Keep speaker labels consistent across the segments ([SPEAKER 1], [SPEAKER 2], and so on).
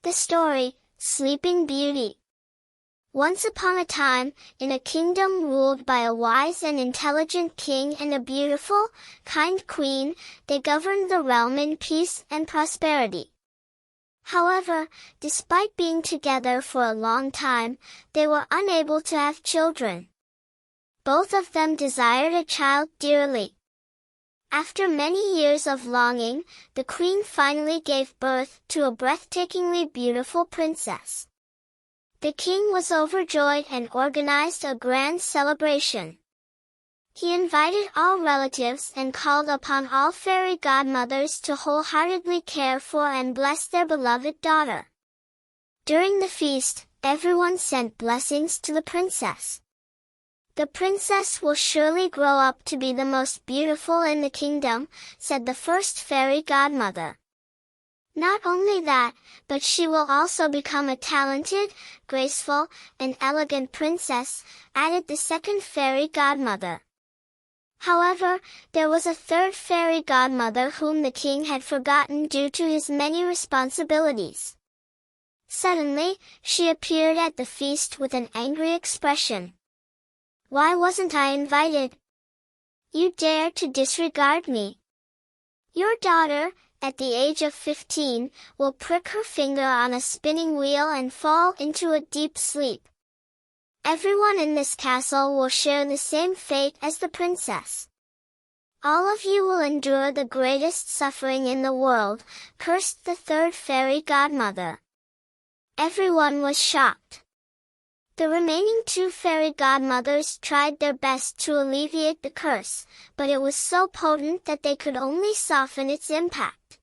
[SPEAKER 1] The story, Sleeping Beauty. Once upon a time, in a kingdom ruled by a wise and intelligent king and a beautiful, kind queen, they governed the realm in peace and prosperity. However, despite being together for a long time, they were unable to have children. Both of them desired a child dearly. After many years of longing, the queen finally gave birth to a breathtakingly beautiful princess. The king was overjoyed and organized a grand celebration. He invited all relatives and called upon all fairy godmothers to wholeheartedly care for and bless their beloved daughter. During the feast, everyone sent blessings to the princess. "The princess will surely grow up to be the most beautiful in the kingdom," said the first fairy godmother. "Not only that, but she will also become a talented, graceful, and elegant princess," added the second fairy godmother. However, there was a third fairy godmother whom the king had forgotten due to his many responsibilities. Suddenly, she appeared at the feast with an angry expression. "Why wasn't I invited? You dare to disregard me. Your daughter, at the age of 15, will prick her finger on a spinning wheel and fall into a deep sleep. Everyone in this castle will share the same fate as the princess. All of you will endure the greatest suffering in the world," cursed the third fairy godmother. Everyone was shocked. The remaining two fairy godmothers tried their best to alleviate the curse, but it was so potent that they could only soften its impact.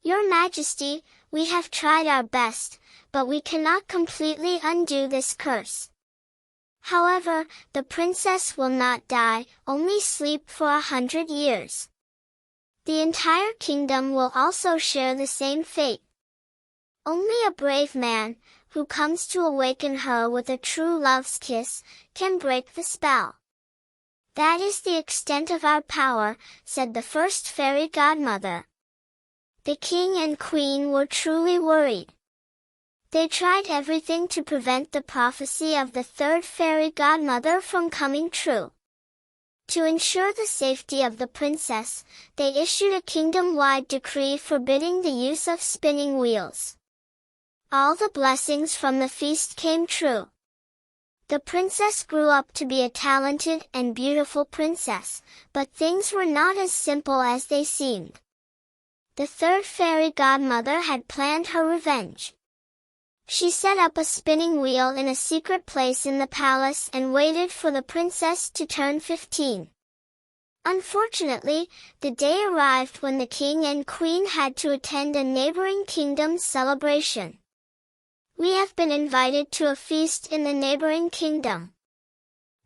[SPEAKER 1] "Your Majesty, we have tried our best, but we cannot completely undo this curse. However, the princess will not die, only sleep for 100 years. The entire kingdom will also share the same fate. Only a brave man, who comes to awaken her with a true love's kiss, can break the spell. That is the extent of our power," said the first fairy godmother. The king and queen were truly worried. They tried everything to prevent the prophecy of the third fairy godmother from coming true. To ensure the safety of the princess, they issued a kingdom-wide decree forbidding the use of spinning wheels. All the blessings from the feast came true. The princess grew up to be a talented and beautiful princess, but things were not as simple as they seemed. The third fairy godmother had planned her revenge. She set up a spinning wheel in a secret place in the palace and waited for the princess to turn 15. Unfortunately, the day arrived when the king and queen had to attend a neighboring kingdom's celebration. "We have been invited to a feast in the neighboring kingdom.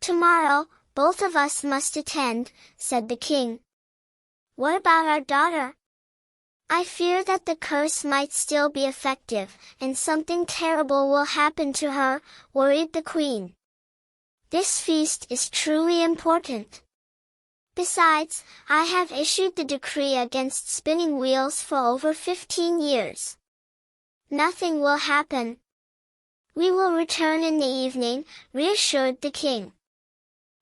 [SPEAKER 1] Tomorrow, both of us must attend," said the king. "What about our daughter? I fear that the curse might still be effective, and something terrible will happen to her," worried the queen. "This feast is truly important. Besides, I have issued the decree against spinning wheels for over 15 years. Nothing will happen. We will return in the evening," reassured the king.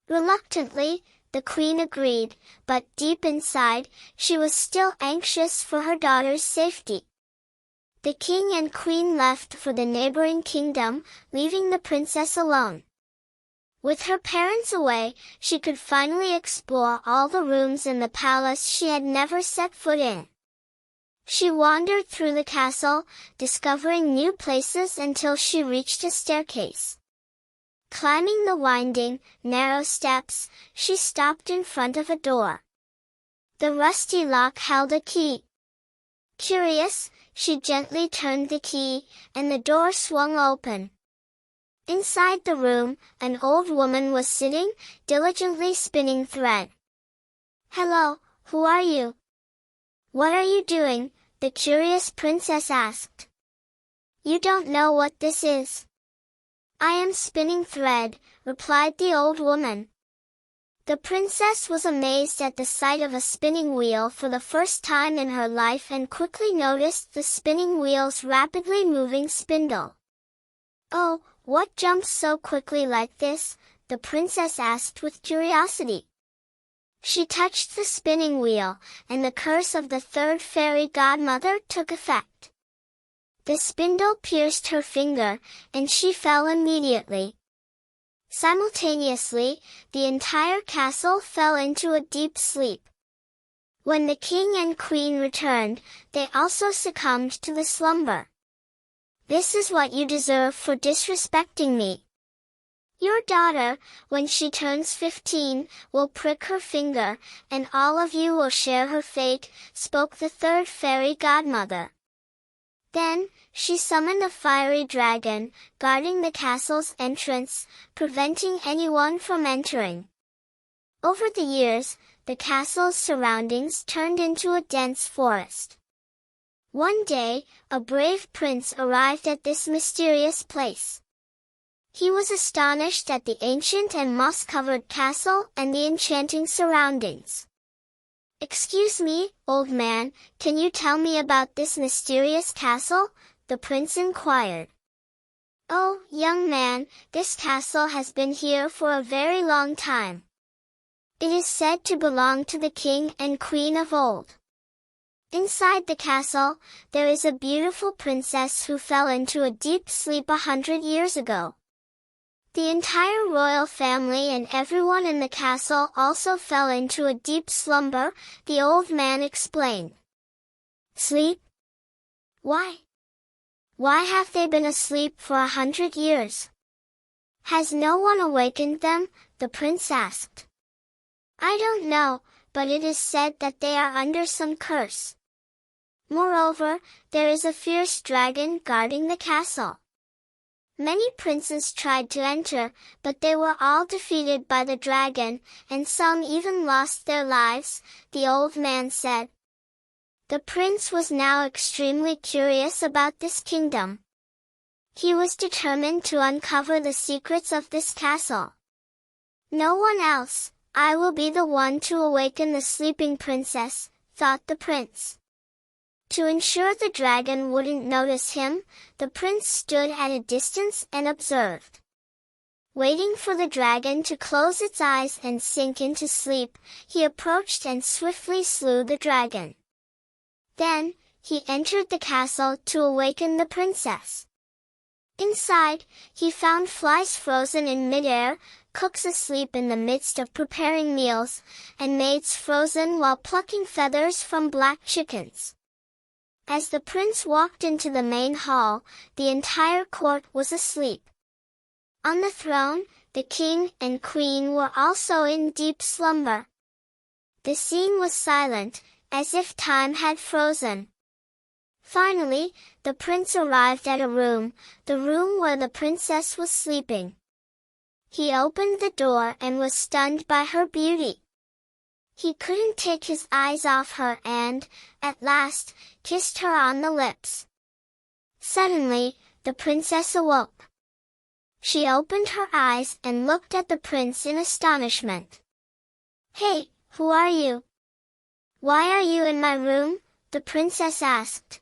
[SPEAKER 1] Reluctantly, the queen agreed, but deep inside, she was still anxious for her daughter's safety. The king and queen left for the neighboring kingdom, leaving the princess alone. With her parents away, she could finally explore all the rooms in the palace she had never set foot in. She wandered through the castle, discovering new places until she reached a staircase. Climbing the winding, narrow steps, she stopped in front of a door. The rusty lock held a key. Curious, she gently turned the key, and the door swung open. Inside the room, an old woman was sitting, diligently spinning thread. "Hello, who are you? What are you doing?" the curious princess asked. "You don't know what this is?" "I am spinning thread," replied the old woman. The princess was amazed at the sight of a spinning wheel for the first time in her life and quickly noticed the spinning wheel's rapidly moving spindle. "Oh, what jumps so quickly like this?" the princess asked with curiosity. She touched the spinning wheel, and the curse of the third fairy godmother took effect. The spindle pierced her finger, and she fell immediately. Simultaneously, the entire castle fell into a deep sleep. When the king and queen returned, they also succumbed to the slumber. "This is what you deserve for disrespecting me. Your daughter, when she turns 15, will prick her finger, and all of you will share her fate," spoke the third fairy godmother. Then, she summoned a fiery dragon, guarding the castle's entrance, preventing anyone from entering. Over the years, the castle's surroundings turned into a dense forest. One day, a brave prince arrived at this mysterious place. He was astonished at the ancient and moss-covered castle and the enchanting surroundings. "Excuse me, old man, can you tell me about this mysterious castle?" the prince inquired. "Oh, young man, this castle has been here for a very long time. It is said to belong to the king and queen of old. Inside the castle, there is a beautiful princess who fell into a deep sleep 100 years ago. The entire royal family and everyone in the castle also fell into a deep slumber," the old man explained. "Sleep? Why? Why have they been asleep for 100 years? Has no one awakened them?" the prince asked. "I don't know, but it is said that they are under some curse. Moreover, there is a fierce dragon guarding the castle. Many princes tried to enter, but they were all defeated by the dragon, and some even lost their lives," the old man said. The prince was now extremely curious about this kingdom. He was determined to uncover the secrets of this castle. "No one else, I will be the one to awaken the sleeping princess," thought the prince. To ensure the dragon wouldn't notice him, the prince stood at a distance and observed. Waiting for the dragon to close its eyes and sink into sleep, he approached and swiftly slew the dragon. Then, he entered the castle to awaken the princess. Inside, he found flies frozen in midair, cooks asleep in the midst of preparing meals, and maids frozen while plucking feathers from black chickens. As the prince walked into the main hall, the entire court was asleep. On the throne, the king and queen were also in deep slumber. The scene was silent, as if time had frozen. Finally, the prince arrived at a room, the room where the princess was sleeping. He opened the door and was stunned by her beauty. He couldn't take his eyes off her and, at last, kissed her on the lips. Suddenly, the princess awoke. She opened her eyes and looked at the prince in astonishment. "Hey, who are you? Why are you in my room?" the princess asked.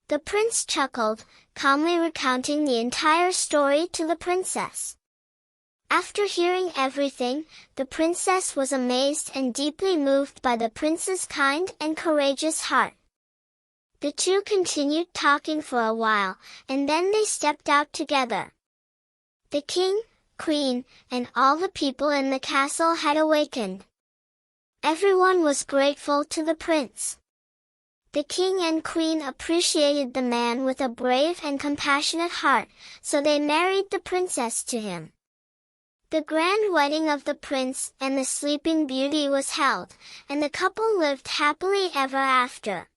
[SPEAKER 1] The prince chuckled, calmly recounting the entire story to the princess. After hearing everything, the princess was amazed and deeply moved by the prince's kind and courageous heart. The two continued talking for a while, and then they stepped out together. The king, queen, and all the people in the castle had awakened. Everyone was grateful to the prince. The king and queen appreciated the man with a brave and compassionate heart, so they married the princess to him. The grand wedding of the prince and the sleeping beauty was held, and the couple lived happily ever after.